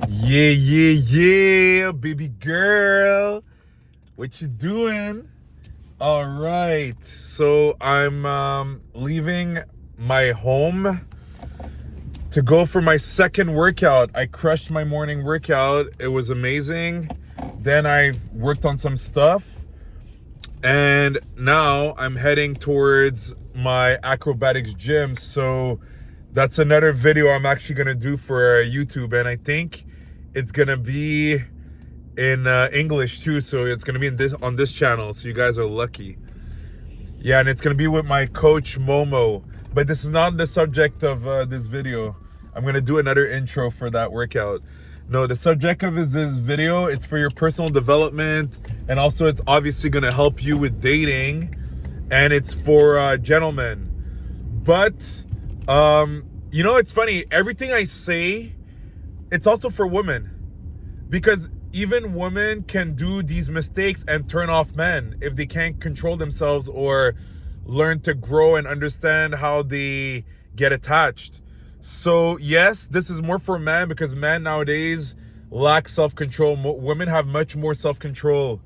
Yeah, yeah, yeah, baby girl. What you doing? All right. So I'm leaving my home to go for my second workout. I crushed my morning workout. It was amazing. Then I worked on some stuff. And now I'm heading towards my acrobatics gym. So that's another video I'm actually going to do for YouTube. And I think it's going to be in English too. So it's going to be in this on this channel. So you guys are lucky. Yeah, and it's going to be with my coach Momo. But this is not the subject of this video. I'm going to do another intro for that workout. No, the subject of this video, it's for your personal development, and also it's obviously going to help you with dating, and it's for gentlemen. But it's funny, everything I say, it's also for women, because even women can do these mistakes and turn off men if they can't control themselves or learn to grow and understand how they get attached. So yes, this is more for men because men nowadays lack self-control. Women have much more self-control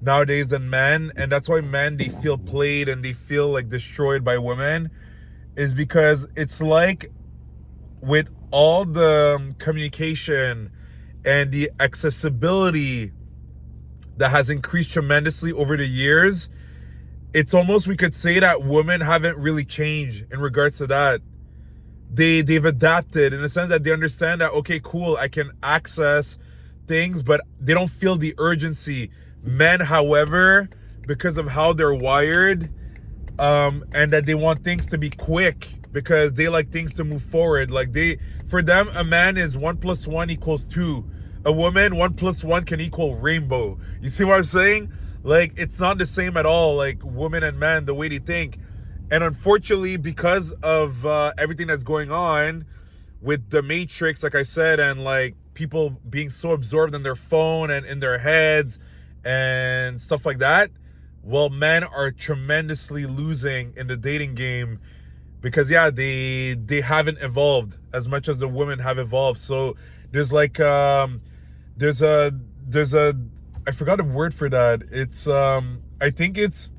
nowadays than men, and that's why men, they feel played and they feel like destroyed by women, is because it's like with all the communication and the accessibility that has increased tremendously over the years, it's almost, we could say that women haven't really changed in regards to that. They've adapted in the sense that they understand that, okay, cool, I can access things, but they don't feel the urgency. Men, however, because of how they're wired, and that they want things to be quick because they like things to move forward. Like for them, a man is 1 + 1 = 2. A woman, 1 + 1 can equal rainbow. You see what I'm saying? Like, it's not the same at all, like women and men, the way they think. And unfortunately, because of everything that's going on with the Matrix, like I said, and like people being so absorbed in their phone and in their heads and stuff like that, well, men are tremendously losing in the dating game because, yeah, they haven't evolved as much as the women have evolved. So there's like there's a I forgot a word for that. It's I think it's,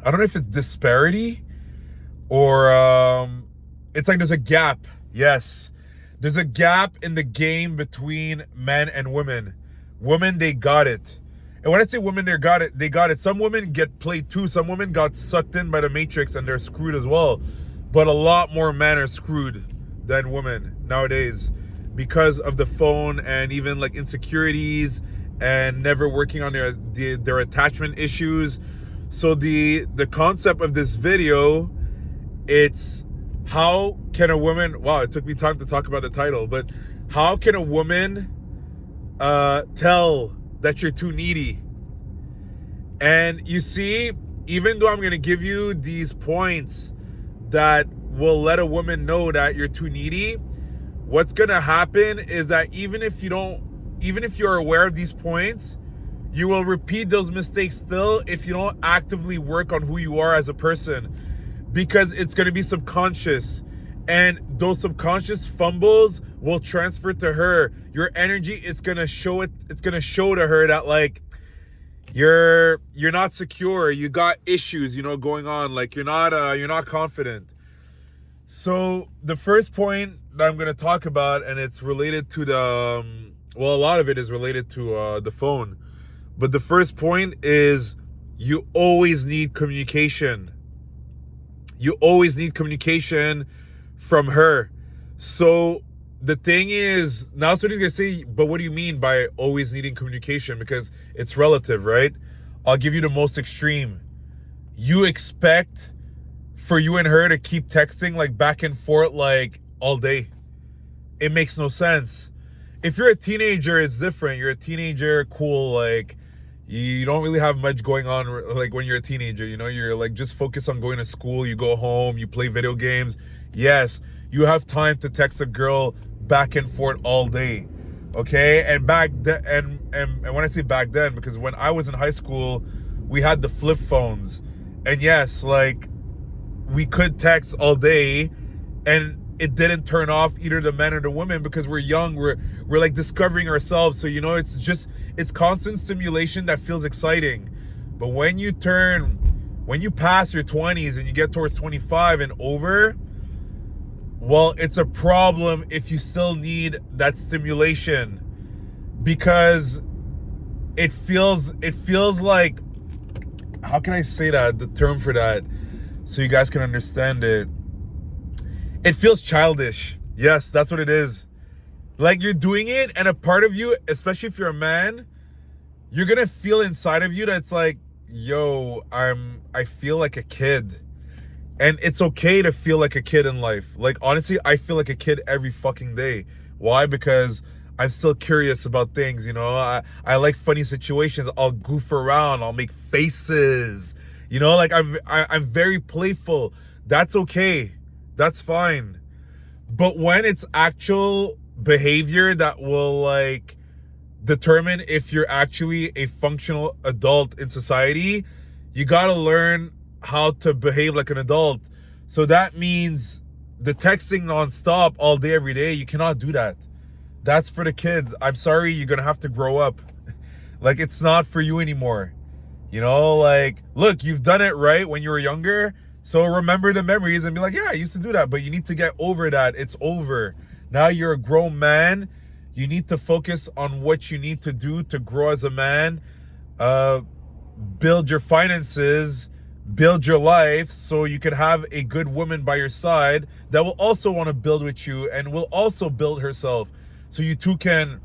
I don't know if it's disparity or it's like there's a gap. Yes, there's a gap in the game between men and women. Women, they got it. And when I say women, they got it. Some women get played too. Some women got sucked in by the Matrix and they're screwed as well. But a lot more men are screwed than women nowadays because of the phone and even like insecurities and never working on their attachment issues. So the concept of this video, it's how can a woman, wow, it took me time to talk about the title, but how can a woman tell that you're too needy? And you see, even though I'm going to give you these points that will let a woman know that you're too needy, what's going to happen is that even if you're aware of these points, you will repeat those mistakes still if you don't actively work on who you are as a person, because it's going to be subconscious, and those subconscious fumbles will transfer to her. Your energy is going to show it. It's going to show to her that like you're not secure, you got issues, going on, like you're not confident. So the first point that I'm going to talk about, and it's related to the well, a lot of it is related to the phone. But the first point is you always need communication. You always need communication from her. So the thing is, now somebody's going to say, but what do you mean by always needing communication? Because it's relative, right? I'll give you the most extreme. You expect for you and her to keep texting like back and forth like all day. It makes no sense. If you're a teenager, it's different. You're a teenager, cool, like you don't really have much going on like when you're a teenager, you're like just focused on going to school, you go home, you play video games. Yes, you have time to text a girl back and forth all day. Okay? And back then, and when I say back then, because when I was in high school, we had the flip phones. And yes, like we could text all day, and it didn't turn off either the men or the women, because we're young, we're like discovering ourselves. So it's constant stimulation that feels exciting. But when you pass your 20s and you get towards 25 and over, well, it's a problem if you still need that stimulation, because it feels like, how can I say that, the term for that, so you guys can understand it? It feels childish. Yes, that's what it is. Like, you're doing it, and a part of you, especially if you're a man, you're gonna feel inside of you that it's like, yo, I feel like a kid. And it's okay to feel like a kid in life. Like, honestly, I feel like a kid every fucking day. Why? Because I'm still curious about things, you know? I like funny situations. I'll goof around. I'll make faces. You know, like, I'm very playful. That's okay. That's fine. But when it's actual behavior that will, like, determine if you're actually a functional adult in society, you gotta learn how to behave like an adult. So that means the texting nonstop all day, every day, you cannot do that. That's for the kids. I'm sorry, you're gonna have to grow up. Like, it's not for you anymore. You know, like, look, you've done it right when you were younger, so remember the memories and be like, yeah, I used to do that. But you need to get over that. It's over. Now you're a grown man. You need to focus on what you need to do to grow as a man. Build your finances, build your life, so you can have a good woman by your side that will also want to build with you and will also build herself, so you two can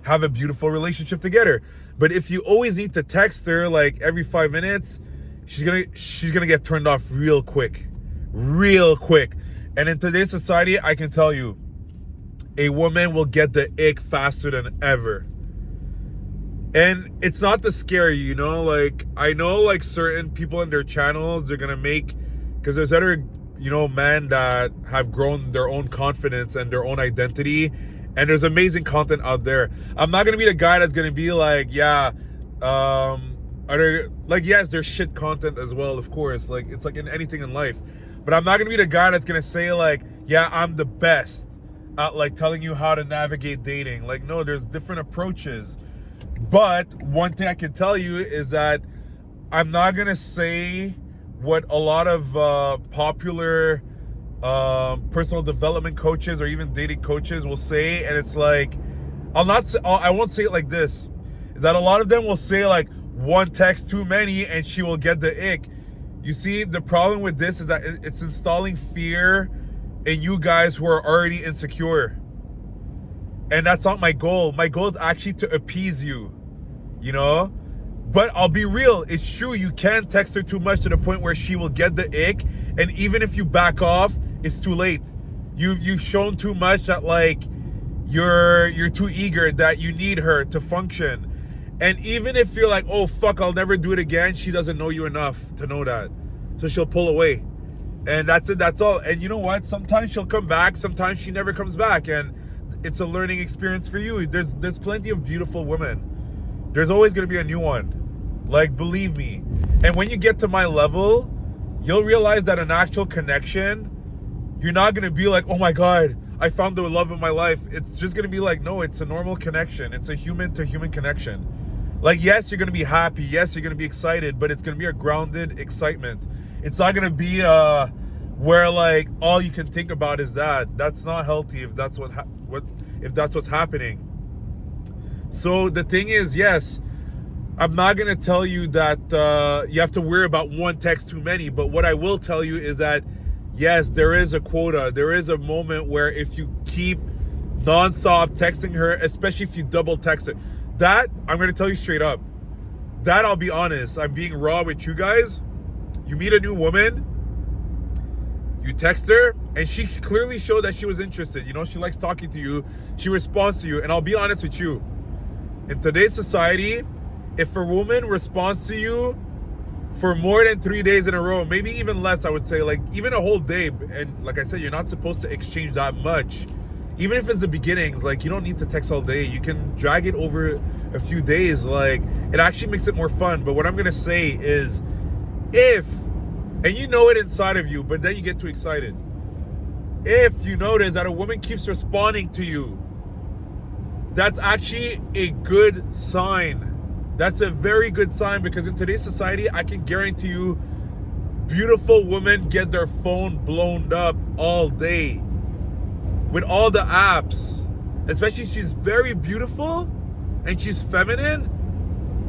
have a beautiful relationship together. But if you always need to text her like every 5 minutes, she's gonna get turned off real quick. And in today's society, I can tell you, a woman will get the ick faster than ever. And it's not to scare you, you know? Like, I know, like, certain people in their channels, they're gonna make, because there's other, you know, men that have grown their own confidence and their own identity, and there's amazing content out there. I'm not gonna be the guy that's gonna be like, yeah, are there, like, yes, there's shit content as well, of course, like, it's like in anything in life. But I'm not gonna be the guy that's gonna say, like, yeah, I'm the best at, like, telling you how to navigate dating. Like, no, there's different approaches. But one thing I can tell you is that I'm not gonna say what a lot of popular personal development coaches or even dating coaches will say, and it's like, I won't say it like this, is that a lot of them will say, like, one text too many and she will get the ick. You see, the problem with this is that it's installing fear in you guys who are already insecure. And that's not my goal. My goal is actually to appease you, you know? But I'll be real, it's true, you can text her too much to the point where she will get the ick, and even if you back off, it's too late. You've shown too much that, like, you're too eager, that you need her to function. And even if you're like, oh fuck, I'll never do it again, she doesn't know you enough to know that. So she'll pull away. And that's it, that's all. And you know what? Sometimes she'll come back, sometimes she never comes back, and it's a learning experience for you. There's plenty of beautiful women. There's always gonna be a new one. Like, believe me. And when you get to my level, you'll realize that an actual connection, you're not gonna be like, oh my God, I found the love of my life. It's just gonna be like, no, it's a normal connection. It's a human to human connection. Like, yes, you're gonna be happy. Yes, you're gonna be excited, but it's gonna be a grounded excitement. It's not gonna be where, like, all you can think about is that. That's not healthy if that's if that's what's happening. So the thing is, yes, I'm not gonna tell you that you have to worry about one text too many, but what I will tell you is that, yes, there is a quota. There is a moment where if you keep nonstop texting her, especially if you double text her, that, I'm gonna tell you straight up, that, I'll be honest, I'm being raw with you guys. You meet a new woman, you text her, and she clearly showed that she was interested. You know, she likes talking to you, she responds to you. And I'll be honest with you, in today's society, if a woman responds to you for more than 3 days in a row, maybe even less, I would say, like, even a whole day, and like I said, you're not supposed to exchange that much. Even if it's the beginnings, like, you don't need to text all day. You can drag it over a few days. Like, it actually makes it more fun. But what I'm gonna say is, if, and you know it inside of you, but then you get too excited. If you notice that a woman keeps responding to you, that's actually a good sign. That's a very good sign, because in today's society, I can guarantee you, beautiful women get their phone blown up all day with all the apps. Especially if she's very beautiful and she's feminine.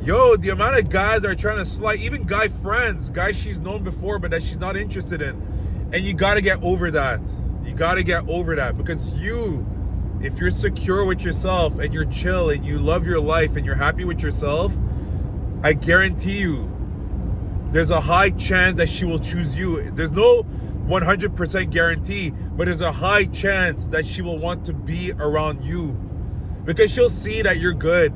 Yo, the amount of guys are trying to slide, even guy friends, guys she's known before but that she's not interested in. And you gotta get over that. You gotta get over that, because if you're secure with yourself and you're chill and you love your life and you're happy with yourself, I guarantee you, there's a high chance that she will choose you. There's no 100% guarantee, but there's a high chance that she will want to be around you, because she'll see that you're good,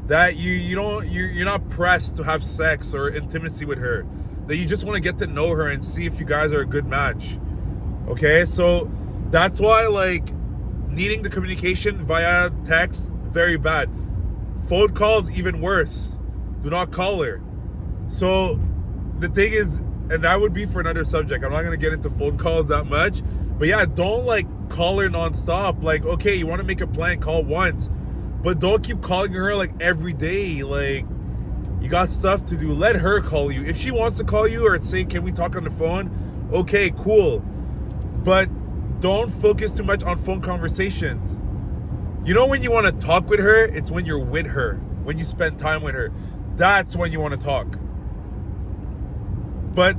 that you're not pressed to have sex or intimacy with her, that you just want to get to know her and see if you guys are a good match. Okay, so that's why, like, needing the communication via text, very bad. Phone calls, even worse. Do not call her. So the thing is, and that would be for another subject, I'm not going to get into phone calls that much, but yeah, don't like call her nonstop. Like, okay, you want to make a plan, call once, but don't keep calling her like every day. Like, you got stuff to do. Let her call you. If she wants to call you or say, can we talk on the phone? Okay, cool. But don't focus too much on phone conversations. You know, when you want to talk with her, it's when you're with her, when you spend time with her. That's when you want to talk. But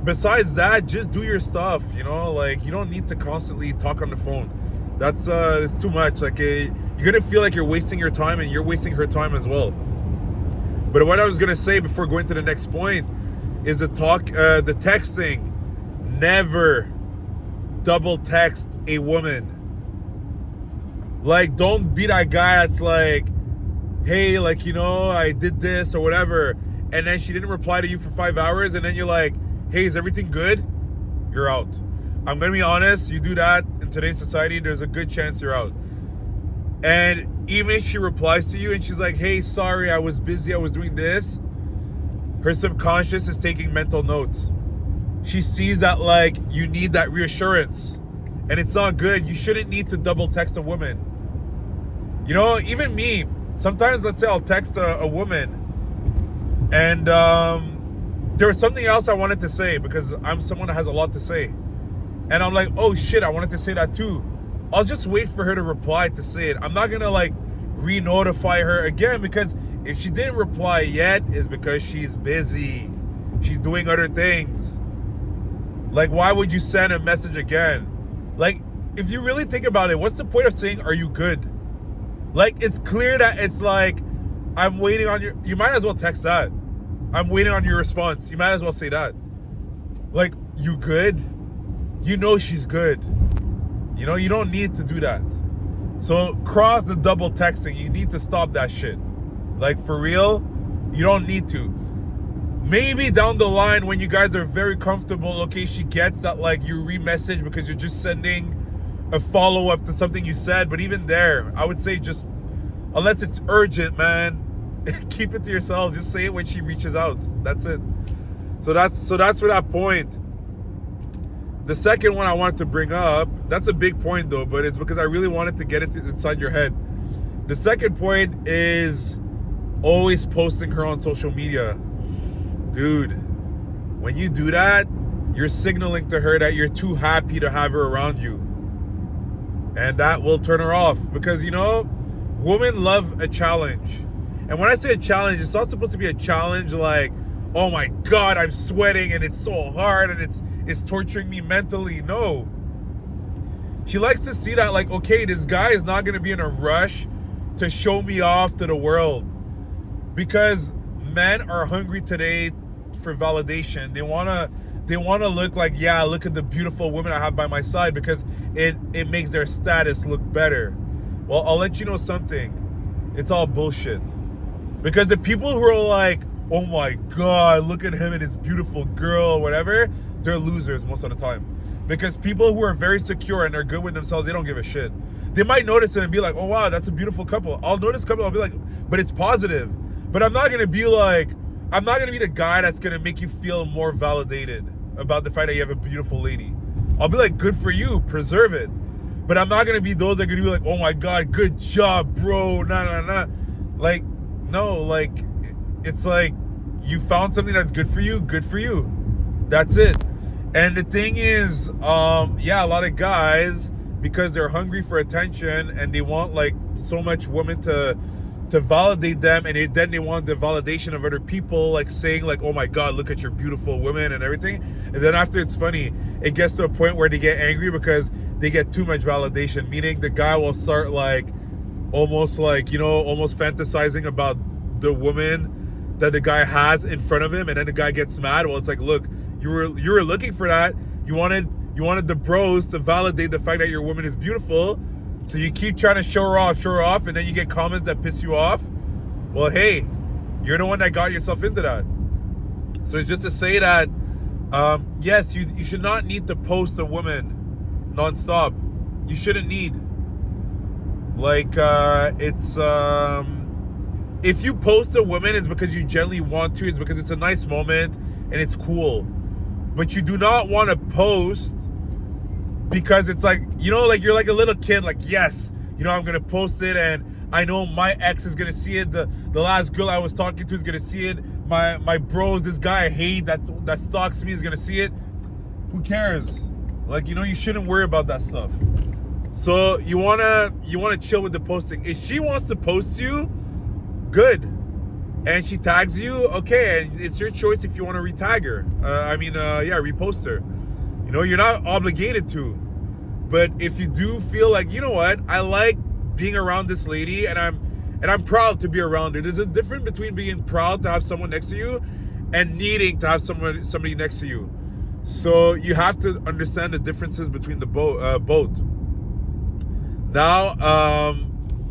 besides that, just do your stuff, you know? Like, you don't need to constantly talk on the phone. That's it's too much. Like, you're gonna feel like you're wasting your time, and you're wasting her time as well. But what I was gonna say before going to the next point is the texting. Never double text a woman. Like, don't be that guy that's like, hey, like, you know, I did this or whatever, and then she didn't reply to you for 5 hours, and then you're like, hey, is everything good? You're out. I'm gonna be honest, you do that in today's society, there's a good chance you're out. And even if she replies to you and she's like, hey, sorry, I was busy, I was doing this, her subconscious is taking mental notes. She sees that, like, you need that reassurance, and it's not good. You shouldn't need to double text a woman. You know, even me, sometimes, let's say I'll text a woman, and there was something else I wanted to say, because I'm someone that has a lot to say, and I'm like, oh shit, I wanted to say that too. I'll just wait for her to reply to say it. I'm not gonna like re-notify her again, because if she didn't reply yet, it's because she's busy. She's doing other things. Like, why would you send a message again? Like, if you really think about it, what's the point of saying, are you good? Like, it's clear that it's like, I'm waiting on your, you might as well text that. I'm waiting on your response. You might as well say that. Like, you good? You know she's good. You know, you don't need to do that. So cross the double texting. You need to stop that shit. Like, for real, you don't need to. Maybe down the line when you guys are very comfortable, okay, she gets that, like, you re-message because you're just sending a follow-up to something you said. But even there, I would say just, unless it's urgent, man, keep it to yourself. Just say it when she reaches out. That's it. So that's for that point. The second one I wanted to bring up, that's a big point though, but it's because I really wanted to get it inside your head. The second point is always posting her on social media. Dude, when you do that, you're signaling to her that you're too happy to have her around you. And that will turn her off, because, you know, women love a challenge. And when I say a challenge, it's not supposed to be a challenge like, oh my God, I'm sweating and it's so hard and it's torturing me mentally. No. She likes to see that, like, okay, this guy is not going to be in a rush to show me off to the world. Because men are hungry today for validation. They want to look like, yeah, look at the beautiful women I have by my side, because it makes their status look better. Well, I'll let you know something. It's all bullshit. Because the people who are like, oh my God, look at him and his beautiful girl, whatever, they're losers most of the time. Because people who are very secure and they're good with themselves, they don't give a shit. They might notice it and be like, oh wow, that's a beautiful couple. I'll notice a couple, I'll be like, but it's positive. But I'm not gonna be the guy that's gonna make you feel more validated about the fact that you have a beautiful lady. I'll be like, good for you, preserve it. But I'm not gonna be those that are gonna be like, oh my god, good job, bro, nah. Like, no, like, it's like, you found something that's good for you, that's it. And the thing is, yeah, a lot of guys, because they're hungry for attention and they want like so much women to validate them, and then they want the validation of other people, like saying like, oh my god, look at your beautiful women and everything. And then after, it's funny, it gets to a point where they get angry because they get too much validation, meaning the guy will start like almost like, you know, almost fantasizing about the woman that the guy has in front of him, and then the guy gets mad. Well, it's like, look, you were looking for that. You wanted the bros to validate the fact that your woman is beautiful, so you keep trying to show her off, and then you get comments that piss you off. Well, hey, you're the one that got yourself into that. So it's just to say that, yes, you should not need to post a woman nonstop. You shouldn't need. Like, it's, if you post a woman, it's because you generally want to. It's because it's a nice moment and it's cool. But you do not want to post because it's like, you know, like you're like a little kid, like, yes, you know, I'm going to post it and I know my ex is going to see it. The last girl I was talking to is going to see it. My bros, this guy I hate that stalks me is going to see it. Who cares? Like, you know, you shouldn't worry about that stuff. So you wanna chill with the posting. If she wants to post you, good, and she tags you, okay, and it's your choice if you want to retag her. Repost her. You know, you're not obligated to, but if you do feel like, you know what, I like being around this lady, and I'm proud to be around her. There's a difference between being proud to have someone next to you and needing to have somebody next to you. So you have to understand the differences between the both. Now,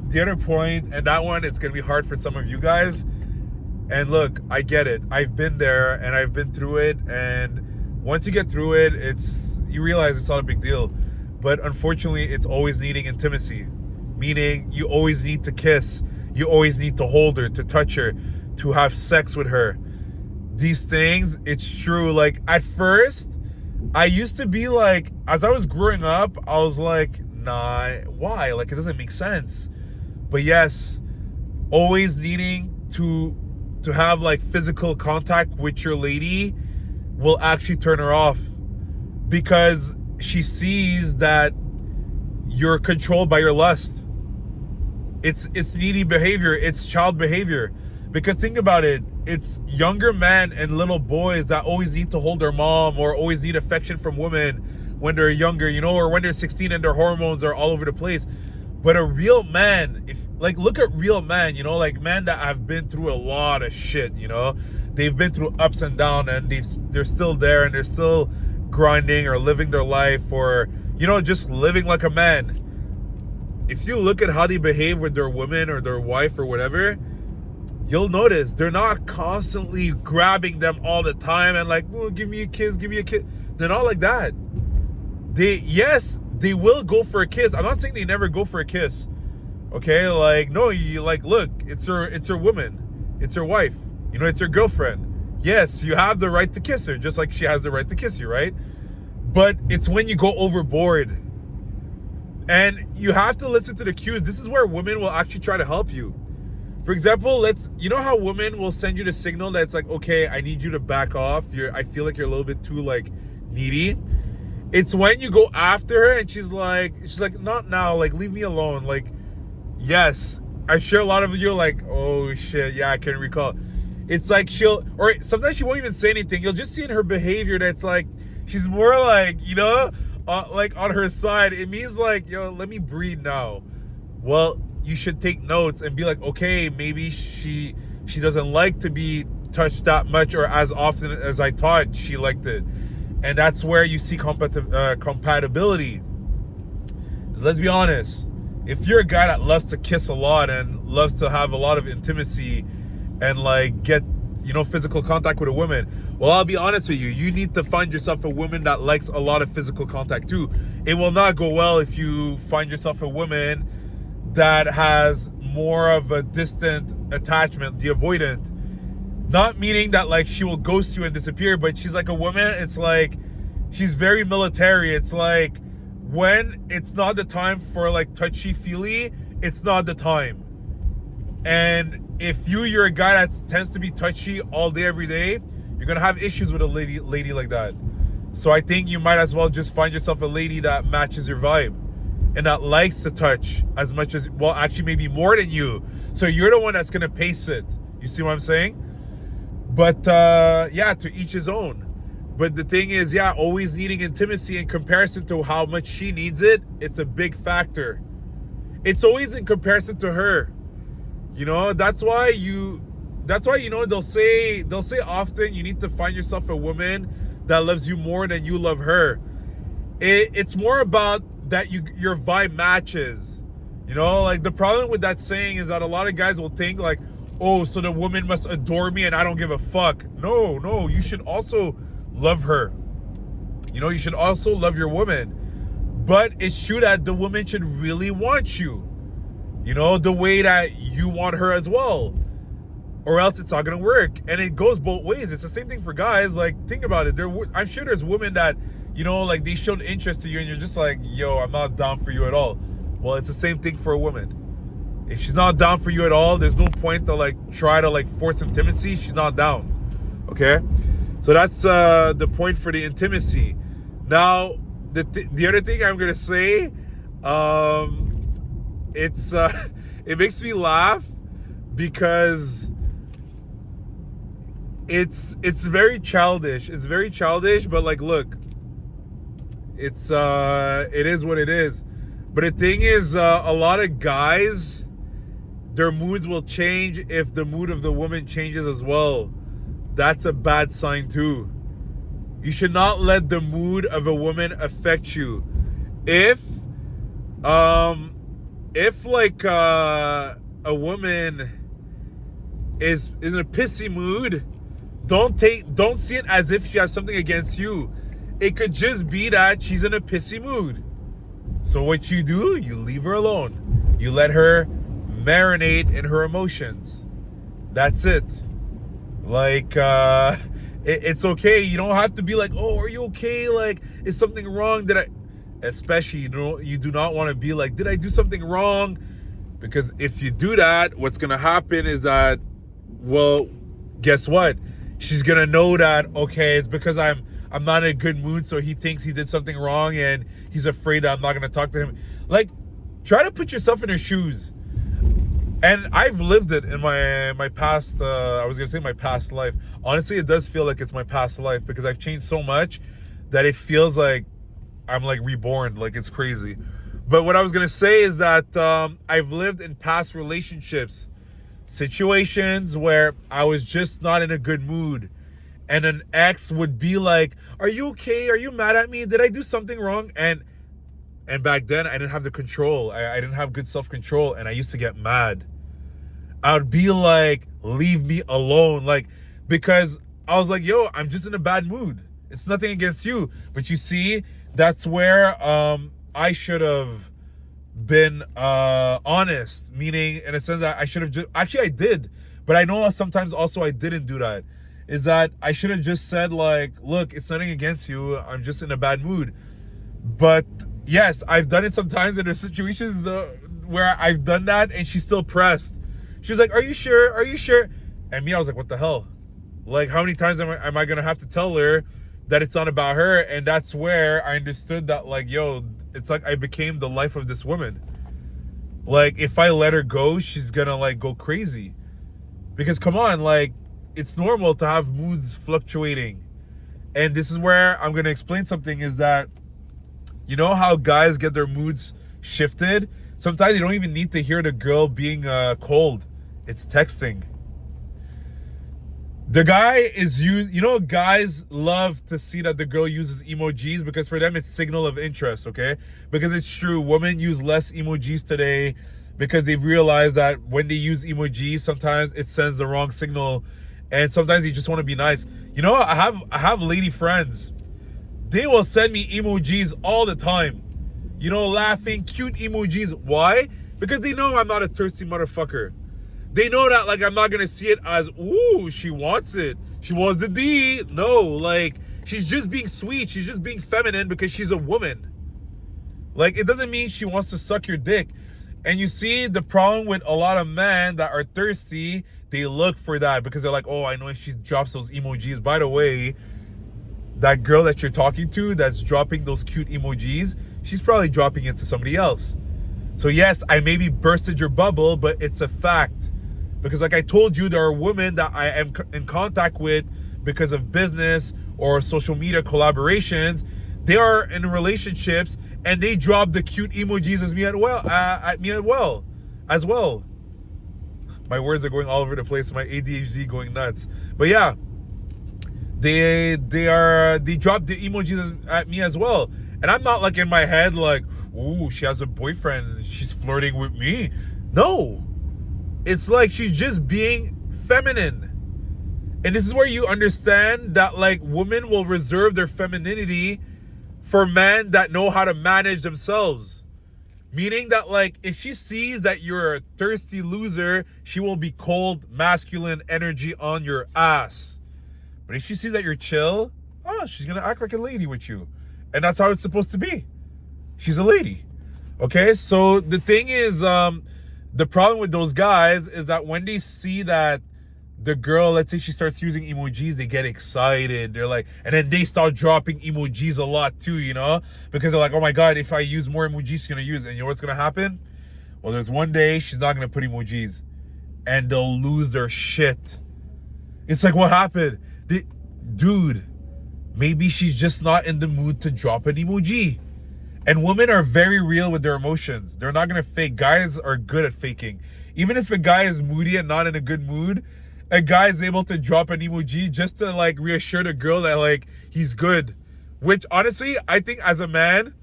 the other point, and that one is going to be hard for some of you guys. And look, I get it. I've been there and I've been through it. And once you get through it, you realize it's not a big deal. But unfortunately, it's always needing intimacy. Meaning you always need to kiss. You always need to hold her, to touch her, to have sex with her. These things, it's true. Like, at first, I used to be like, as I was growing up, I was like, nah, why? Like, it doesn't make sense. But yes, always needing to have like physical contact with your lady will actually turn her off, because she sees that you're controlled by your lust. It's needy behavior, it's child behavior. Because think about it, it's younger men and little boys that always need to hold their mom or always need affection from women when they're younger, you know, or when they're 16 and their hormones are all over the place. But a real man, look at real men, you know, like men that have been through a lot of shit, you know, they've been through ups and downs, and they're still there and they're still grinding or living their life, or, you know, just living like a man. If you look at how they behave with their woman or their wife or whatever, you'll notice they're not constantly grabbing them all the time and like, oh, give me a kiss. They're not like that. They will go for a kiss. I'm not saying they never go for a kiss. Okay, like, no, you like, look, it's her woman, it's her wife, you know, it's her girlfriend. Yes, you have the right to kiss her, just like she has the right to kiss you, right? But it's when you go overboard. And you have to listen to the cues. This is where women will actually try to help you. For example, you know how women will send you the signal that it's like, okay, I need you to back off. I feel like you're a little bit too like needy. It's when you go after her and she's like, not now, like, leave me alone. Like, yes, I'm sure a lot of you are like, oh shit, yeah, I can recall. It's like or sometimes she won't even say anything. You'll just see in her behavior that's like, she's more like, you know, like on her side. It means like, yo, let me breathe now. Well, you should take notes and be like, okay, maybe she doesn't like to be touched that much or as often as I thought she liked it. And that's where you see compatibility. Let's be honest. If you're a guy that loves to kiss a lot and loves to have a lot of intimacy and like get, you know, physical contact with a woman, well, I'll be honest with you, you need to find yourself a woman that likes a lot of physical contact too. It will not go well if you find yourself a woman that has more of a distant attachment, the avoidant. Not meaning that like she will ghost you and disappear, but she's like a woman, it's like she's very military. It's like when it's not the time for like touchy-feely, it's not the time. And if you're a guy that tends to be touchy all day, every day, you're gonna have issues with a lady like that. So I think you might as well just find yourself a lady that matches your vibe and that likes to touch as much as, well, actually maybe more than you. So you're the one that's gonna pace it. You see what I'm saying? But yeah, to each his own. But the thing is, yeah, always needing intimacy in comparison to how much she needs it, it's a big factor. It's always in comparison to her. You know, that's why you know they'll say often you need to find yourself a woman that loves you more than you love her. It's more about that your vibe matches. You know, like the problem with that saying is that a lot of guys will think like, oh, so the woman must adore me and I don't give a fuck. No, you should also love her. You know, you should also love your woman. But it's true that the woman should really want you. You know, the way that you want her as well. Or else it's not going to work. And it goes both ways. It's the same thing for guys. Like, think about it. I'm sure there's women that, you know, like they showed interest to you and you're just like, yo, I'm not down for you at all. Well, it's the same thing for a woman. If she's not down for you at all, there's no point to like try to like force intimacy. She's not down. Okay? So that's the point for the intimacy. Now, the other thing I'm going to say, it makes me laugh because it's very childish. It's very childish, but like, look, it is what it is. But the thing is, a lot of guys, their moods will change if the mood of the woman changes as well. That's a bad sign too. You should not let the mood of a woman affect you. If like a woman is in a pissy mood, don't see it as if she has something against you. It could just be that she's in a pissy mood. So what you do, you leave her alone. You let her marinate in her emotions. That's it. Like it's okay. You don't have to be like, oh, are you okay? Like, is something wrong? Especially, you do not want to be like, did I do something wrong? Because if you do that, what's going to happen is that, well, guess what? She's going to know that, okay, it's because I'm not in a good mood, so he thinks he did something wrong and he's afraid that I'm not going to talk to him. Like, try to put yourself in her shoes. And I've lived it in my past, I was going to say my past life. Honestly, it does feel like it's my past life because I've changed so much that it feels like I'm like reborn, like it's crazy. But what I was going to say is that I've lived in past relationships, situations where I was just not in a good mood. And an ex would be like, are you okay? Are you mad at me? Did I do something wrong? And back then I didn't have the control. I didn't have good self-control and I used to get mad. I would be like, leave me alone. Like, because I was like, yo, I'm just in a bad mood. It's nothing against you. But you see, that's where I should have been honest. Meaning, in a sense that I should have just... Actually, I did. But I know sometimes also I didn't do that. Is that I should have just said like, look, it's nothing against you. I'm just in a bad mood. But yes, I've done it sometimes in situations where I've done that and she's still pressed. She was like, are you sure? Are you sure? And me, I was like, what the hell? Like, how many times am I going to have to tell her that it's not about her? And that's where I understood that, like, yo, it's like I became the life of this woman. Like, if I let her go, she's going to, like, go crazy. Because, come on, like, it's normal to have moods fluctuating. And this is where I'm going to explain something is that, you know how guys get their moods shifted? Sometimes you don't even need to hear the girl being cold. It's texting. The guy is guys love to see that the girl uses emojis because for them it's signal of interest, okay? Because it's true, women use less emojis today because they've realized that when they use emojis, sometimes it sends the wrong signal and sometimes you just want to be nice. You know, I have lady friends. They will send me emojis all the time. You know, laughing, cute emojis. Why? Because they know I'm not a thirsty motherfucker. They know that, like, I'm not going to see it as, ooh, she wants it. She wants the D. No, like, She's just being sweet. She's just being feminine because she's a woman. Like, it doesn't mean she wants to suck your dick. And you see the problem with a lot of men that are thirsty, they look for that because they're like, oh, I know if she drops those emojis. By the way, that girl that you're talking to that's dropping those cute emojis, she's probably dropping it to somebody else. So yes, I maybe bursted your bubble, but it's a fact. Because like I told you, there are women that I am in contact with because of business or social media collaborations. They are in relationships and they drop the cute emojis as me as well. My words are going all over the place. My ADHD going nuts. But yeah, they drop the emojis at me as well. And I'm not like in my head like, ooh, she has a boyfriend, she's flirting with me. No. It's like she's just being feminine. And this is where you understand that like women will reserve their femininity for men that know how to manage themselves. Meaning that like if she sees that you're a thirsty loser, she will be cold, masculine energy on your ass. But if she sees that you're chill, she's gonna act like a lady with you. And that's how it's supposed to be. She's a lady. Okay, so the thing is, the problem with those guys is that when they see that the girl, let's say she starts using emojis, they get excited. They're like, and then they start dropping emojis a lot too, you know? Because they're like, oh my God, if I use more emojis, she's gonna use it. And you know what's gonna happen? Well, there's one day she's not gonna put emojis. And they'll lose their shit. It's like, what happened? Dude, maybe she's just not in the mood to drop an emoji. And women are very real with their emotions. They're not gonna fake. Guys are good at faking. Even if a guy is moody and not in a good mood, a guy is able to drop an emoji just to like reassure the girl that like he's good. Which honestly, I think as a man,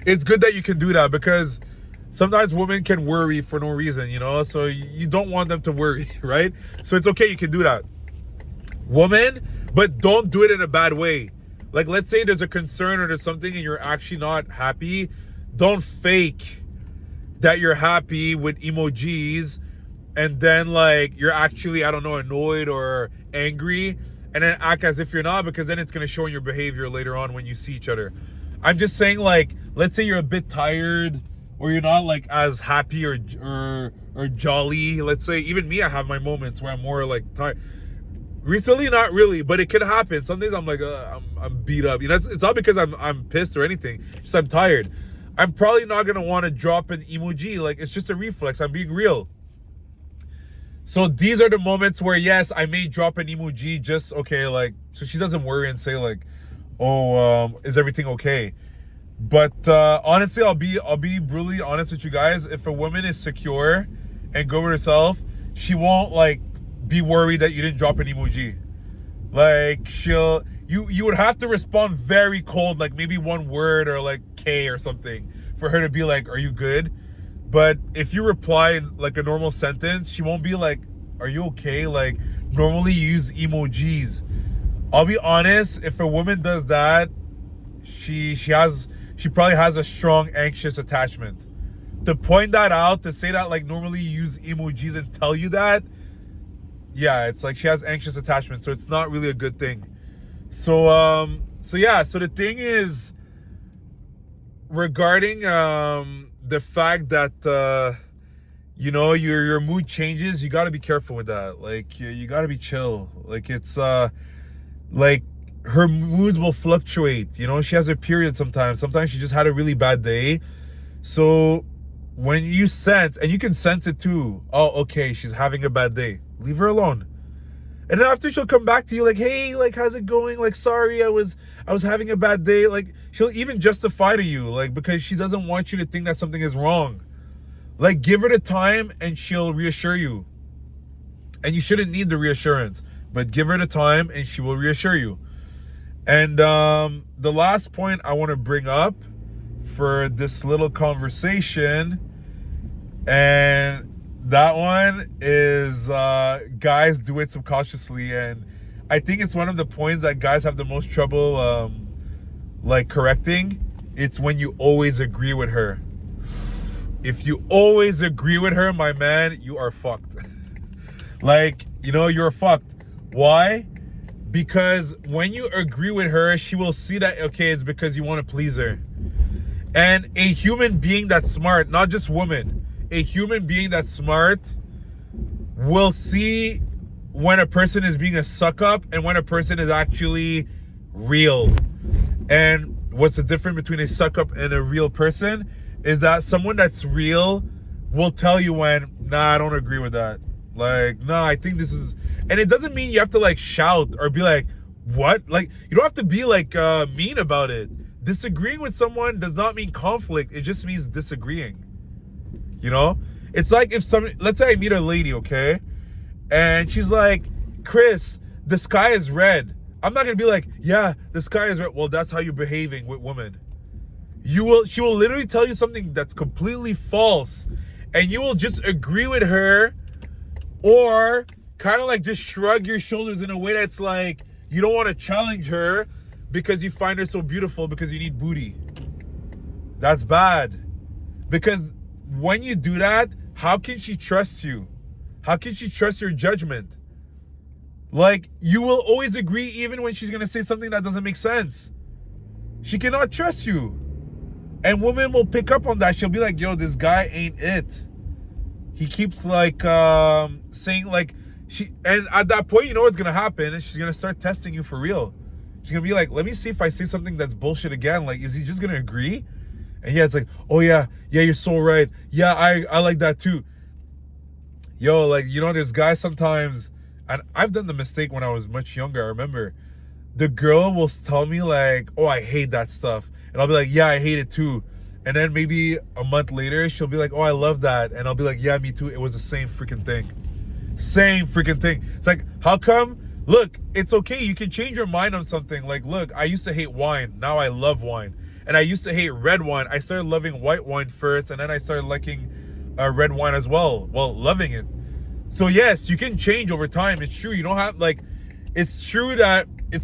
it's good that you can do that because sometimes women can worry for no reason, you know? So you don't want them to worry, right? So it's okay, you can do that. Woman, but don't do it in a bad way. Like, let's say there's a concern or there's something and you're actually not happy. Don't fake that you're happy with emojis and then, like, you're actually, I don't know, annoyed or angry and then act as if you're not, because then it's going to show in your behavior later on when you see each other. I'm just saying, like, let's say you're a bit tired or you're not, like, as happy or jolly. Let's say, even me, I have my moments where I'm more, like, tired. Recently, not really, but it could happen. Some days I'm like, I'm beat up. You know, it's not because I'm pissed or anything. Just I'm tired. I'm probably not gonna want to drop an emoji. Like, it's just a reflex. I'm being real. So these are the moments where yes, I may drop an emoji. Just okay, like so she doesn't worry and say like, oh, is everything okay? But honestly, I'll be brutally honest with you guys. If a woman is secure and good with herself, she won't like be worried that you didn't drop an emoji. Like you would have to respond very cold, like maybe one word or like K or something for her to be like, are you good? But if you reply like a normal sentence, she won't be like, are you okay? Like normally you use emojis. I'll be honest, if a woman does that, she probably has a strong anxious attachment. To point that out, to say that like normally you use emojis and tell you that, yeah, it's like she has anxious attachment, so it's not really a good thing. So yeah, so the thing is regarding the fact that you know your mood changes, you got to be careful with that. Like you got to be chill. Like it's like her moods will fluctuate. You know, she has her period sometimes. Sometimes she just had a really bad day. So when you sense, and you can sense it too, oh, okay, she's having a bad day, leave her alone. And then after she'll come back to you like, hey, like, how's it going? Like, sorry, I was having a bad day. Like, she'll even justify to you, like, because she doesn't want you to think that something is wrong. Like, give her the time and she'll reassure you. And you shouldn't need the reassurance, but give her the time and she will reassure you. And the last point I want to bring up for this little conversation, and that one is guys do it subconsciously, and I think it's one of the points that guys have the most trouble like correcting. It's when you always agree with her. If you always agree with her, my man, you are fucked. Like, you know, you're fucked. Why? Because when you agree with her, she will see that, okay, it's because you want to please her. And a human being that's smart, not just women, a human being that's smart will see when a person is being a suck up and when a person is actually real. And what's the difference between a suck up and a real person is that someone that's real will tell you when, nah, I don't agree with that. Like, nah, I think this is, and it doesn't mean you have to like shout or be like, what? Like, you don't have to be like mean about it. Disagreeing with someone does not mean conflict. It just means disagreeing. You know? It's like if somebody, let's say I meet a lady, okay? And she's like, Chris, the sky is red. I'm not gonna be like, yeah, the sky is red. Well, that's how you're behaving with women. She will literally tell you something that's completely false. And you will just agree with her or kind of like just shrug your shoulders in a way that's like, you don't want to challenge her because you find her so beautiful because you need booty. That's bad. Because when you do that, how can she trust you? How can she trust your judgment? Like, you will always agree even when she's going to say something that doesn't make sense. She cannot trust you. And women will pick up on that. She'll be like, yo, this guy ain't it. He keeps like saying like, and at that point, you know what's going to happen. And she's going to start testing you for real. She's going to be like, let me see if I say something that's bullshit again. Like, is he just going to agree? And yeah, it's like, oh yeah, you're so right. Yeah, I like that too. Yo, like, you know, there's guys sometimes, and I've done the mistake when I was much younger. I remember the girl will tell me like, oh, I hate that stuff. And I'll be like, yeah, I hate it too. And then maybe a month later, she'll be like, oh, I love that. And I'll be like, yeah, me too. It was the same freaking thing. Same freaking thing. It's like, how come? Look, it's okay. You can change your mind on something. Like, look, I used to hate wine. Now I love wine. And I used to hate red wine. I started loving white wine first. And then I started liking red wine as well. Well, loving it. So yes, you can change over time. It's true. You don't have like, it's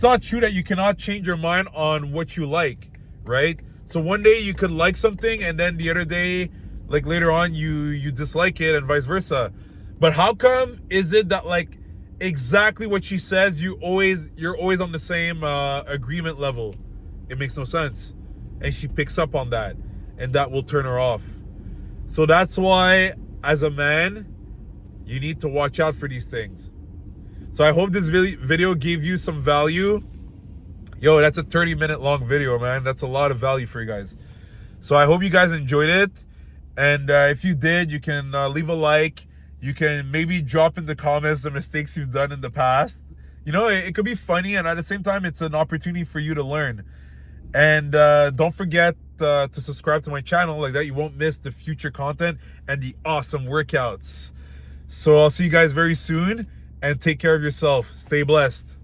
not true that you cannot change your mind on what you like, right? So one day you could like something and then the other day, like later on, you dislike it and vice versa. But how come is it that like exactly what she says, you're always on the same agreement level? It makes no sense. And she picks up on that and that will turn her off. So that's why as a man, you need to watch out for these things. So I hope this video gave you some value. Yo, that's a 30-minute long video, man. That's a lot of value for you guys. So I hope you guys enjoyed it. And if you did, you can leave a like. You can maybe drop in the comments the mistakes you've done in the past. You know, it could be funny, and at the same time, it's an opportunity for you to learn. And don't forget to subscribe to my channel. Like that, you won't miss the future content and the awesome workouts. So I'll see you guys very soon. And take care of yourself. Stay blessed.